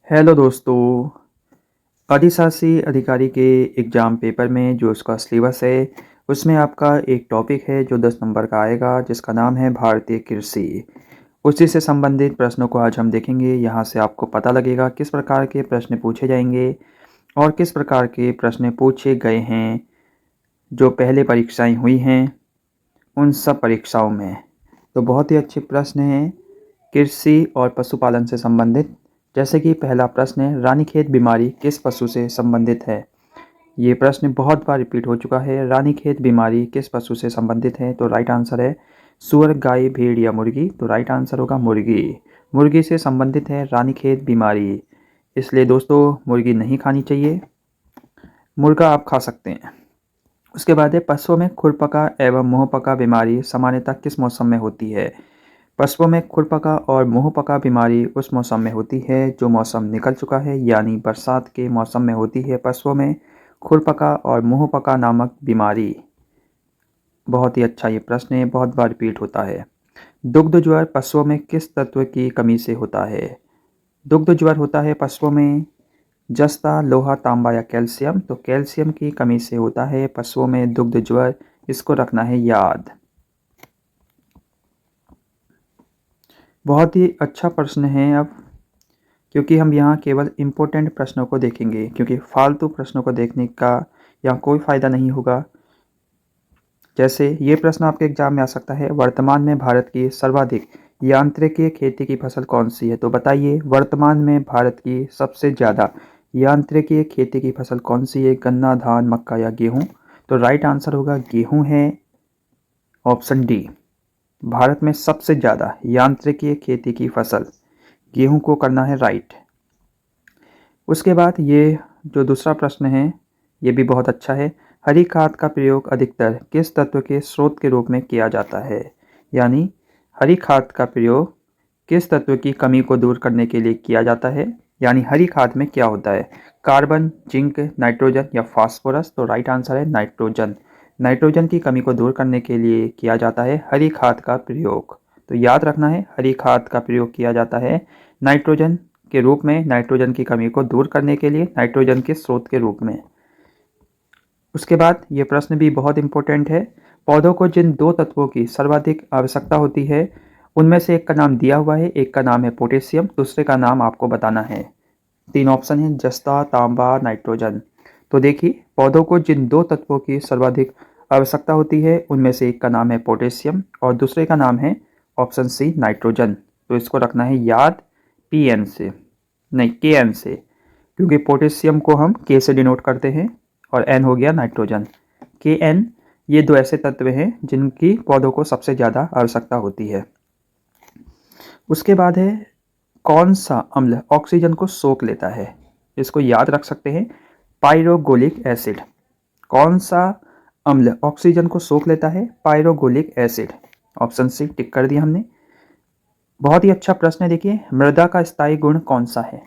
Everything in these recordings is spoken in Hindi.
हेलो दोस्तों। अधिशासी अधिकारी के एग्ज़ाम पेपर में जो उसका सिलेबस है उसमें आपका एक टॉपिक है जो 10 नंबर का आएगा जिसका नाम है भारतीय कृषि। उसी से संबंधित प्रश्नों को आज हम देखेंगे। यहाँ से आपको पता लगेगा किस प्रकार के प्रश्न पूछे जाएंगे और किस प्रकार के प्रश्न पूछे गए हैं जो पहले परीक्षाएं हुई हैं उन सब परीक्षाओं में। तो बहुत ही अच्छे प्रश्न हैं कृषि और पशुपालन से संबंधित। जैसे कि पहला प्रश्न है, रानीखेत बीमारी किस पशु से संबंधित है। ये प्रश्न बहुत बार रिपीट हो चुका है। रानीखेत बीमारी किस पशु से संबंधित है? तो राइट आंसर है सुअर, गाय, भेड़ या मुर्गी। तो राइट आंसर होगा मुर्गी। मुर्गी से संबंधित है रानीखेत बीमारी, इसलिए दोस्तों मुर्गी नहीं खानी चाहिए, मुर्गा आप खा सकते हैं। उसके बाद है पशुओं में खुरपका एवं मुंहपका बीमारी सामान्यतः किस मौसम में होती है। पशुओं में खुरपका और मुंहपका बीमारी उस मौसम में होती है जो मौसम निकल चुका है, यानी बरसात के मौसम में होती है पशुओं में खुरपका और मुंहपका नामक बीमारी। बहुत ही अच्छा ये प्रश्न है, बहुत बार रिपीट होता है। दुग्ध ज्वर पशुओं में किस तत्व की कमी से होता है। दुग्ध ज्वर होता है पशुओं में जस्ता, लोहा, तांबा या कैल्शियम। तो कैल्शियम की कमी से होता है पशुओं में दुग्ध ज्वर, इसको रखना है याद। बहुत ही अच्छा प्रश्न है अब, क्योंकि हम यहाँ केवल इम्पोर्टेंट प्रश्नों को देखेंगे, क्योंकि फालतू प्रश्नों को देखने का यहाँ कोई फ़ायदा नहीं होगा। जैसे ये प्रश्न आपके एग्जाम में आ सकता है, वर्तमान में भारत की सर्वाधिक यांत्रिकीय खेती की फसल कौन सी है। तो बताइए वर्तमान में भारत की सबसे ज़्यादा यांत्रिकीय खेती की फसल कौन सी है। गन्ना, धान, मक्का या गेहूँ। तो राइट आंसर होगा गेहूँ है, ऑप्शन डी। भारत में सबसे ज़्यादा यांत्रिकीय खेती की फसल गेहूं को करना है राइट। उसके बाद ये जो दूसरा प्रश्न है ये भी बहुत अच्छा है। हरी खाद का प्रयोग अधिकतर किस तत्व के स्रोत के रूप में किया जाता है। यानी हरी खाद का प्रयोग किस तत्व की कमी को दूर करने के लिए किया जाता है। यानी हरी खाद में क्या होता है, कार्बन, जिंक, नाइट्रोजन या फास्फोरस। तो राइट आंसर है नाइट्रोजन। नाइट्रोजन की कमी को दूर करने के लिए किया जाता है हरी खाद का प्रयोग। तो याद रखना है हरी खाद का प्रयोग किया जाता है नाइट्रोजन के रूप में, नाइट्रोजन की कमी को दूर करने के लिए, नाइट्रोजन के स्रोत के रूप में। उसके बाद ये प्रश्न भी बहुत इंपॉर्टेंट है। पौधों को जिन दो तत्वों की सर्वाधिक आवश्यकता होती है उनमें से एक का नाम दिया हुआ है, एक का नाम है पोटेशियम, दूसरे का नाम आपको बताना है। 3 ऑप्शन है, जस्ता, तांबा, नाइट्रोजन। तो देखिए पौधों को जिन दो तत्वों की सर्वाधिक आवश्यकता होती है उनमें से एक का नाम है पोटेशियम और दूसरे का नाम है ऑप्शन सी नाइट्रोजन। तो इसको रखना है याद पीएन से, नहीं केएन से, क्योंकि पोटेशियम को हम के से डिनोट करते हैं और एन हो गया नाइट्रोजन। के एन ये दो ऐसे तत्व हैं जिनकी पौधों को सबसे ज़्यादा आवश्यकता होती है। उसके बाद है कौन सा अम्ल ऑक्सीजन को सोख लेता है। इसको याद रख सकते हैं, पायरोगोलिक एसिड। कौन सा अम्ल ऑक्सीजन को सोख लेता है, पायरोगोलिक एसिड। ऑप्शन सी टिक कर दिया हमने। बहुत ही अच्छा प्रश्न है। देखिए मृदा का स्थायी गुण कौन सा है।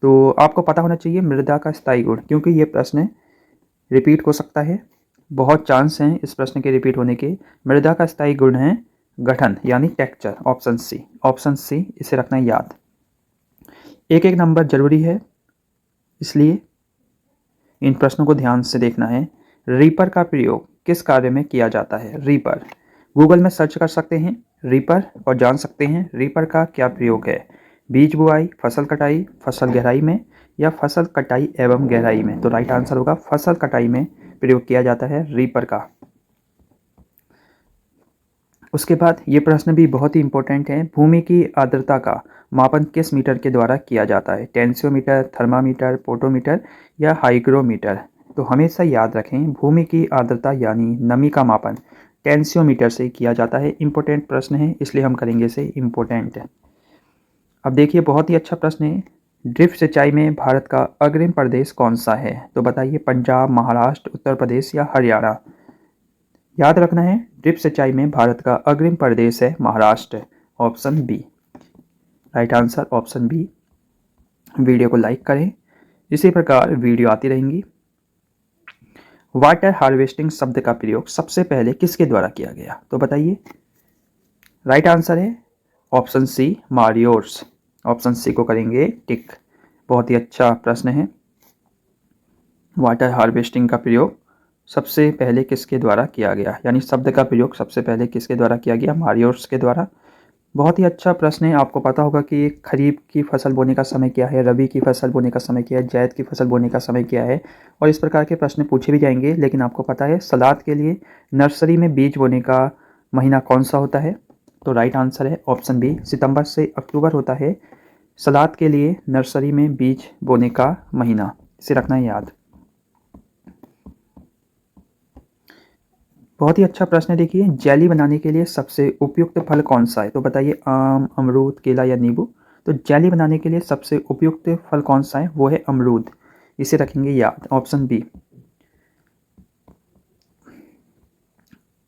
तो आपको पता होना चाहिए मृदा का स्थायी गुण, क्योंकि ये प्रश्न रिपीट हो सकता है, बहुत चांस हैं इस प्रश्न के रिपीट होने के। मृदा का स्थायी गुण है गठन यानी texture, option C. Option C इसे रखना याद। एक एक नंबर जरूरी है, इसलिए इन प्रश्नों को ध्यान से देखना है। रीपर का प्रयोग किस कार्य में किया जाता है। रीपर गूगल में सर्च कर सकते हैं रीपर और जान सकते हैं रीपर का क्या प्रयोग है। बीज बुआई, फसल कटाई, फसल गहराई में या फसल कटाई एवं गहराई में। तो राइट आंसर होगा फसल कटाई में प्रयोग किया जाता है रीपर का। उसके बाद ये प्रश्न भी बहुत ही इंपॉर्टेंट है। भूमि की आर्द्रता का मापन किस मीटर के द्वारा किया जाता है। टेंसियोमीटर, थर्मामीटर, पोटोमीटर या हाइग्रोमीटर। तो हमेशा याद रखें भूमि की आर्द्रता यानी नमी का मापन टेंसियोमीटर से किया जाता है। इंपॉर्टेंट प्रश्न है इसलिए हम करेंगे इसे इंपॉर्टेंट। अब देखिए बहुत ही अच्छा प्रश्न है। ड्रिप सिंचाई में भारत का अग्रिम प्रदेश कौन सा है। तो बताइए पंजाब, महाराष्ट्र, उत्तर प्रदेश या हरियाणा। याद रखना है ड्रिप सिंचाई में भारत का अग्रिम प्रदेश है Maharashtra, option B. Right answer option B. Video को लाइक करें, इसी प्रकार वीडियो आती रहेंगी। वाटर हार्वेस्टिंग शब्द का प्रयोग सबसे पहले किसके द्वारा किया गया। तो बताइए। राइट आंसर है ऑप्शन सी मारियोर्स। ऑप्शन सी को करेंगे टिक। बहुत ही अच्छा प्रश्न है। वाटर हार्वेस्टिंग का प्रयोग सबसे पहले किसके द्वारा किया गया, यानी शब्द का प्रयोग सबसे पहले किसके द्वारा किया गया, मारियोट्स के द्वारा। बहुत ही अच्छा प्रश्न है। आपको पता होगा कि खरीफ की फसल बोने का समय क्या है, रबी की फसल बोने का समय क्या है, जायद की फसल बोने का समय क्या है, और इस प्रकार के प्रश्न पूछे भी जाएंगे। लेकिन आपको पता है सलाद के लिए नर्सरी में बीज बोने का महीना कौन सा होता है? तो राइट आंसर है ऑप्शन बी, सितंबर से अक्टूबर होता है सलाद के लिए नर्सरी में बीज बोने का महीना। इसे रखना है याद। बहुत ही अच्छा प्रश्न है। देखिए, जेली बनाने के लिए सबसे उपयुक्त फल कौन सा है? तो बताइए, आम, अमरूद, केला या नींबू। तो जेली बनाने के लिए सबसे उपयुक्त फल कौन सा है? वो है अमरूद। इसे रखेंगे याद, ऑप्शन बी।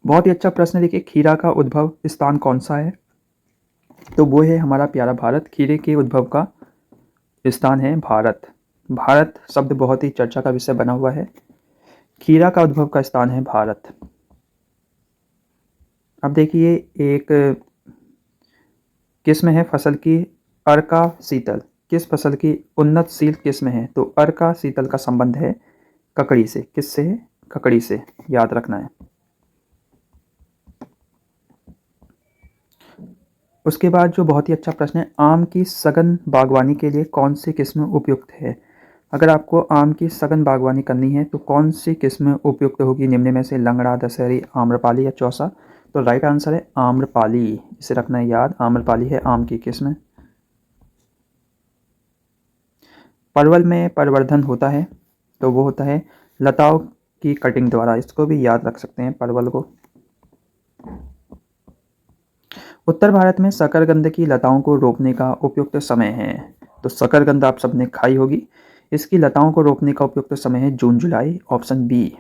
बहुत ही अच्छा प्रश्न है। देखिए, खीरा का उद्भव स्थान कौन सा है? तो वो है हमारा प्यारा भारत। खीरे के उद्भव का स्थान है भारत। भारत शब्द बहुत ही चर्चा का विषय बना हुआ है। खीरा का उद्भव का स्थान है भारत। अब देखिए, एक किस्म है फसल की अर्का शीतल। किस फसल की उन्नतशील किस्म है? तो अर्का शीतल का संबंध है ककड़ी से। किससे है? ककड़ी से। याद रखना है। उसके बाद जो बहुत ही अच्छा प्रश्न है, आम की सघन बागवानी के लिए कौन सी किस्म उपयुक्त है? अगर आपको आम की सघन बागवानी करनी है तो कौन सी किस्म उपयुक्त होगी निम्न में से? लंगड़ा, दशहरी, आम्रपाली या चौसा। तो राइट आंसर है आम्रपाली। इसे रखना है याद, आम्रपाली है आम की किस्म। परवल में परिवर्धन होता है तो वो होता है लताओं की कटिंग द्वारा। इसको भी याद रख सकते हैं, परवल को। उत्तर भारत में शकरकंद की लताओं को रोपने का उपयुक्त समय है। तो शकरकंद आप सबने खाई होगी। इसकी लताओं को रोपने का उपयुक्त समय है जून जुलाई, ऑप्शन बी।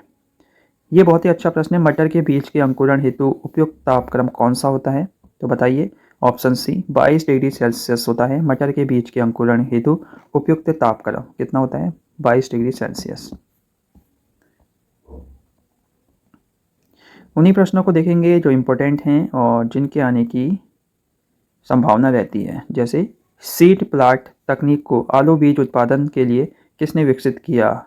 ये बहुत ही अच्छा प्रश्न है। मटर के बीज के अंकुरण हेतु उपयुक्त तापक्रम कौन सा होता है? तो बताइए, ऑप्शन सी 22 डिग्री सेल्सियस होता है मटर के बीज के अंकुरण हेतु उपयुक्त तापक्रम। कितना होता है? 22 डिग्री सेल्सियस। उन्हीं प्रश्नों को देखेंगे जो इम्पोर्टेंट हैं और जिनके आने की संभावना रहती है। जैसे सीड प्लांट तकनीक को आलू बीज उत्पादन के लिए किसने विकसित किया?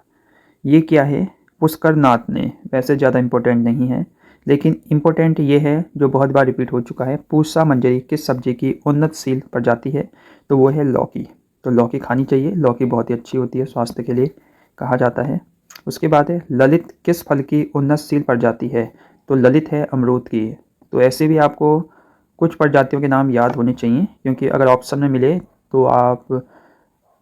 ये क्या है? पुष्कर नाथ ने। वैसे ज़्यादा इम्पोर्टेंट नहीं है, लेकिन इम्पोर्टेंट ये है जो बहुत बार रिपीट हो चुका है। पूसा मंजरी किस सब्जी की उन्नतशील प्रजाति है? तो वो है लौकी। तो लौकी खानी चाहिए। लौकी बहुत ही अच्छी होती है, स्वास्थ्य के लिए कहा जाता है। उसके बाद है ललित किस फल की उन्नतशील प्रजाति है? तो ललित है अमरूद की। तो ऐसे भी आपको कुछ प्रजातियों के नाम याद होने चाहिए, क्योंकि अगर ऑप्शन में मिले तो आप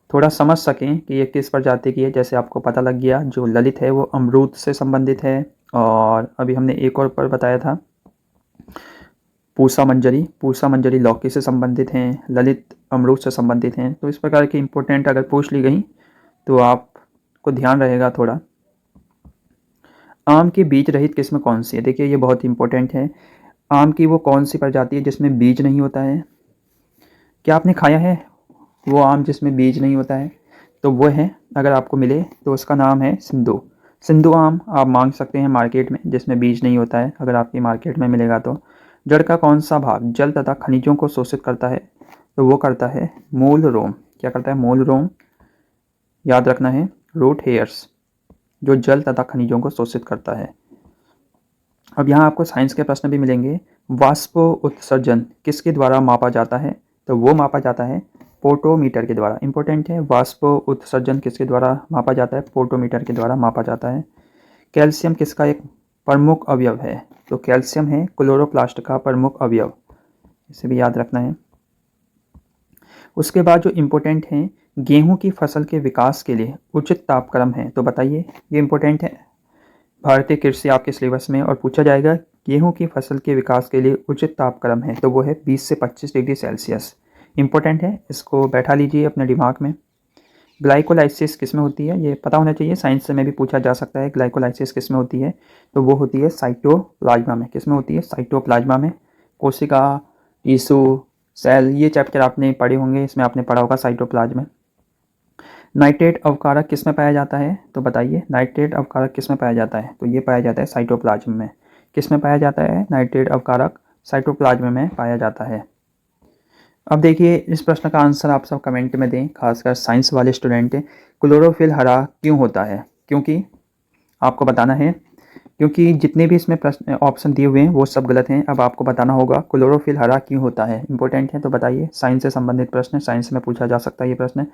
थोड़ा समझ सकें कि ये किस प्रजाति की है। जैसे आपको पता लग गया जो ललित है वो अमरूद से संबंधित है, और अभी हमने एक और पर बताया था पूसा मंजरी। पूसा मंजरी लौकी से संबंधित हैं, ललित अमरूद से संबंधित हैं। तो इस प्रकार की इंपॉर्टेंट अगर पूछ ली गई तो आपको ध्यान रहेगा थोड़ा। आम की बीज रहित किस्म कौन सी है? देखिए, ये बहुत इंपॉर्टेंट है। आम की वो कौन सी प्रजाति है जिसमें बीज नहीं होता है? क्या आपने खाया है वो आम जिसमें बीज नहीं होता है? तो वो है, अगर आपको मिले तो उसका नाम है सिंधु। सिंधु आम आप मांग सकते हैं मार्केट में, जिसमें बीज नहीं होता है, अगर आपकी मार्केट में मिलेगा तो। जड़ का कौन सा भाग जल तथा खनिजों को शोषित करता है? तो वो करता है मूल रोम। क्या करता है? मूल रोम। याद रखना है, रूट हेयर्स, जो जल तथा खनिजों को शोषित करता है। अब यहाँ आपको साइंस के प्रश्न भी मिलेंगे। वाष्प उत्सर्जन किसके द्वारा मापा जाता है? तो वो मापा जाता है पोटोमीटर के द्वारा। इंपॉर्टेंट है, वाष्प उत्सर्जन किसके द्वारा मापा जाता है? पोटोमीटर के द्वारा मापा जाता है। कैल्शियम किसका एक प्रमुख अवयव है? तो कैल्शियम है क्लोरोप्लास्ट का प्रमुख अवयव। इसे भी याद रखना है। उसके बाद जो इम्पोर्टेंट है, गेहूं की फसल के विकास के लिए उचित तापक्रम है। तो बताइए, ये इम्पोर्टेंट है भारतीय कृषि आपके सिलेबस में, और पूछा जाएगा गेहूं की फसल के विकास के लिए उचित तापक्रम है। तो वो है 20 से 25 डिग्री सेल्सियस। इंपॉर्टेंट है, इसको बैठा लीजिए अपने दिमाग में। ग्लाइकोलाइसिस किस में होती है? ये पता होना चाहिए, साइंस से में भी पूछा जा सकता है। ग्लाइकोलाइसिस किस में होती है? तो वो होती है साइटोप्लाज्मा में। किस में होती है? साइटोप्लाज्मा में। कोशिका, टिश्यू, सेल, ये चैप्टर आपने पढ़े होंगे, इसमें आपने पढ़ा होगा साइटोप्लाज्मा। नाइट्रेट अवकारक किस में पाया जाता है? तो बताइए, नाइट्रेट अवकारक किस में पाया जाता है? तो ये पाया जाता है साइटोप्लाज्म में। किस में पाया जाता है नाइट्रेट अवकारक? साइटोप्लाज्म में पाया जाता है। अब देखिए इस प्रश्न का आंसर आप सब कमेंट में दें, खासकर साइंस वाले स्टूडेंट। क्लोरोफिल हरा क्यों होता है? क्योंकि आपको बताना है, क्योंकि जितने भी इसमें प्रश्न ऑप्शन दिए हुए हैं वो सब गलत हैं। अब आपको बताना होगा क्लोरोफिल हरा क्यों होता है। इंपॉर्टेंट है, तो बताइए। साइंस से संबंधित प्रश्न, साइंस में पूछा जा सकता है ये प्रश्न।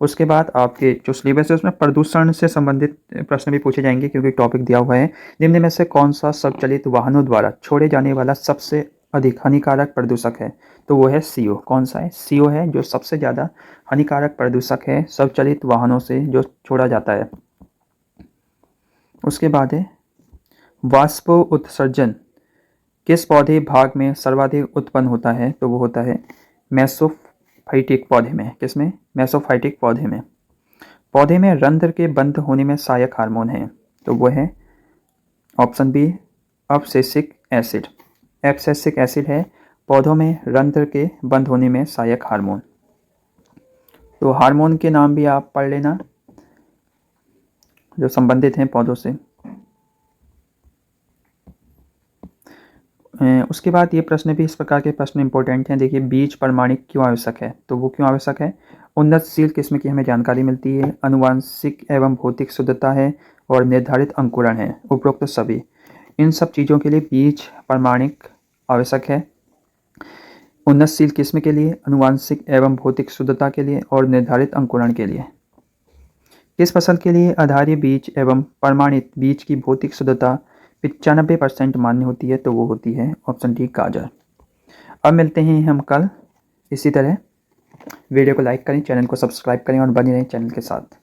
उसके बाद आपके जो सिलेबस है उसमें प्रदूषण से संबंधित प्रश्न भी पूछे जाएंगे, क्योंकि टॉपिक दिया हुआ है। निम्न में से कौन सा स्वचालित वाहनों द्वारा छोड़े जाने वाला सबसे अधिक हानिकारक प्रदूषक है? तो वो है CO। कौन सा है? CO है जो सबसे ज़्यादा हानिकारक प्रदूषक है स्वचालित वाहनों से जो छोड़ा जाता है। उसके बाद है वाष्प उत्सर्जन किस पौधे भाग में सर्वाधिक उत्पन्न होता है? तो वो होता है मेसोफाइटिक पौधे में। किसमें? मेसोफाइटिक पौधे में। पौधे में रंध्र के बंद होने में सहायक हार्मोन है, तो वो है option B abscisic acid. Abscisic acid है पौधों में रंध्र के बंद होने में सहायक हार्मोन। तो हार्मोन के नाम भी आप पढ़ लेना जो संबंधित हैं पौधों से। उसके बाद ये प्रश्न भी, इस प्रकार के प्रश्न इंपॉर्टेंट हैं। देखिए बीज प्रमाणिक क्यों आवश्यक है? तो वो क्यों आवश्यक है? उन्नतशील किस्म की हमें जानकारी मिलती है, आनुवांशिक एवं भौतिक शुद्धता है और निर्धारित अंकुरण है। उपरोक्त सभी इन सब चीज़ों के लिए बीज प्रमाणिक आवश्यक है। उन्नतशील किस्म के लिए, आनुवांशिक एवं भौतिक शुद्धता के लिए और निर्धारित अंकुरण के लिए। किस फसल के लिए आधारीय बीज एवं प्रमाणित बीज की भौतिक शुद्धता 95% मान्य होती है? तो वो होती है ऑप्शन डी गाजर। अब मिलते हैं हम कल इसी तरह। वीडियो को लाइक करें, चैनल को सब्सक्राइब करें और बने रहें चैनल के साथ।